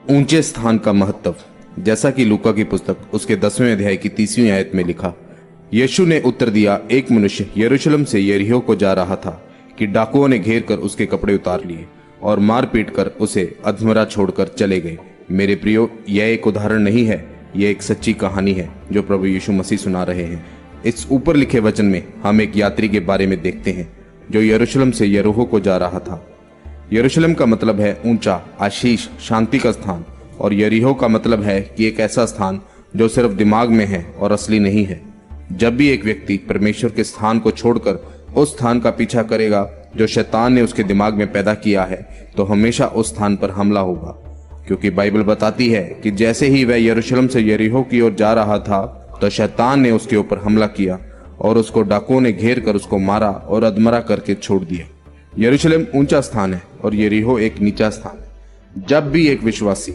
ऊंचे स्थान का महत्व। जैसा कि लूका की पुस्तक उसके 10वें अध्याय की 30वीं आयत में लिखा, यीशु ने उत्तर दिया, एक मनुष्य यरूशलेम से यरीहो को जा रहा था कि डाकुओं ने घेर कर उसके कपड़े उतार लिए और मार पीट कर उसे अधमरा छोड़कर चले गए। मेरे प्रियो, यह एक उदाहरण नहीं है, यह एक सच्ची कहानी है जो प्रभु यीशु मसीह सुना रहे हैं। इस ऊपर लिखे वचन में हम एक यात्री के बारे में देखते हैं जो यरूशलेम से यरीहो को जा रहा था। यरूशलेम का मतलब है ऊंचा, आशीष, शांति का स्थान, और यरीहो का मतलब है कि एक ऐसा स्थान जो सिर्फ दिमाग में है और असली नहीं है। जब भी एक व्यक्ति परमेश्वर के स्थान को छोड़कर उस स्थान का पीछा करेगा जो शैतान ने उसके दिमाग में पैदा किया है, तो हमेशा उस स्थान पर हमला होगा, क्योंकि बाइबल बताती है कि जैसे ही वह यरूशलेम से यरीहो की ओर जा रहा था तो शैतान ने उसके ऊपर हमला किया और उसको डाकुओं ने घेर कर उसको मारा और अधमरा करके छोड़ दिया। यरूशलेम ऊंचा स्थान है और यरीहो एक नीचा स्थान है। जब भी एक विश्वासी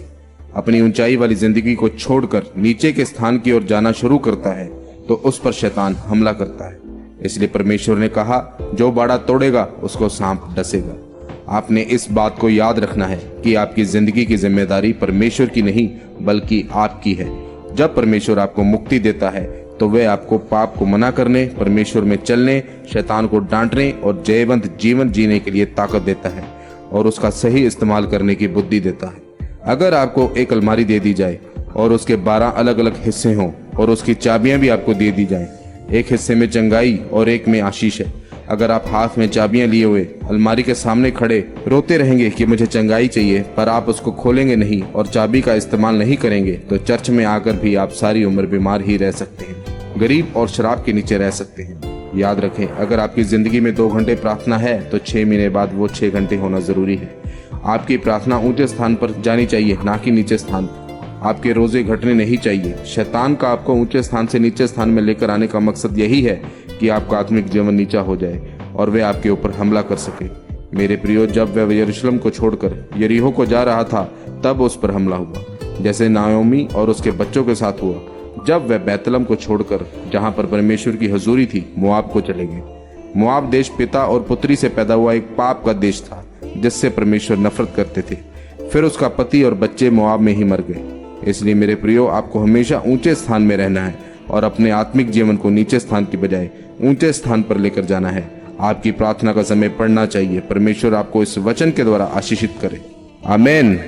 अपनी ऊंचाई वाली जिंदगी को छोड़कर नीचे के स्थान की ओर जाना शुरू करता है तो उस पर शैतान हमला करता है। इसलिए परमेश्वर ने कहा, जो बाड़ा तोड़ेगा उसको सांप डसेगा। आपने इस बात को याद रखना है कि आपकी जिंदगी की जिम्मेदारी परमेश्वर की नहीं बल्कि आपकी है। जब परमेश्वर आपको मुक्ति देता है तो वह आपको पाप को मना करने, परमेश्वर में चलने, शैतान को डांटने और जयवंत जीवन जीने के लिए ताकत देता है और उसका सही इस्तेमाल करने की बुद्धि देता है। अगर आपको एक अलमारी दे दी जाए और उसके 12 अलग अलग हिस्से हों और उसकी चाबियां भी आपको दे दी जाएं, एक हिस्से में चंगाई और एक में आशीष है, अगर आप हाथ में चाबियां लिए हुए अलमारी के सामने खड़े रोते रहेंगे कि मुझे चंगाई चाहिए, पर आप उसको खोलेंगे नहीं और चाबी का इस्तेमाल नहीं करेंगे, तो चर्च में आकर भी आप सारी उम्र बीमार ही रह सकते हैं, गरीब और शराब के नीचे रह सकते हैं। याद रखें, अगर आपकी जिंदगी में 2 घंटे प्रार्थना है तो 6 महीने बाद वो 6 घंटे होना जरूरी है। आपकी प्रार्थना ऊंचे स्थान पर जानी चाहिए, ना कि नीचे स्थान पर। आपके रोजे घटने नहीं चाहिए। शैतान का आपको ऊंचे स्थान से नीचे स्थान में लेकर आने का मकसद यही है कि आपका आत्मिक जीवन नीचा हो जाए और वे आपके ऊपर हमला कर सके। मेरे प्रियो, जब वह यरूशलेम को छोड़कर यरीहो को जा रहा था तब उस पर हमला हुआ, जैसे नाओमी और उसके बच्चों के साथ हुआ जब वह बैतलहम को छोड़कर, जहां पर परमेश्वर की हजूरी थी, मोआब को चले गए। मोआब देश पिता और पुत्री से पैदा हुआ एक पाप का देश था जिससे परमेश्वर नफरत करते थे। फिर उसका पति और बच्चे मोआब में ही मर गए। इसलिए मेरे प्रियो, आपको हमेशा ऊंचे स्थान में रहना है और अपने आत्मिक जीवन को नीचे स्थान की बजाय ऊंचे स्थान पर लेकर जाना है। आपकी प्रार्थना का समय पड़ना चाहिए। परमेश्वर आपको इस वचन के द्वारा आशीषित करे। आमीन।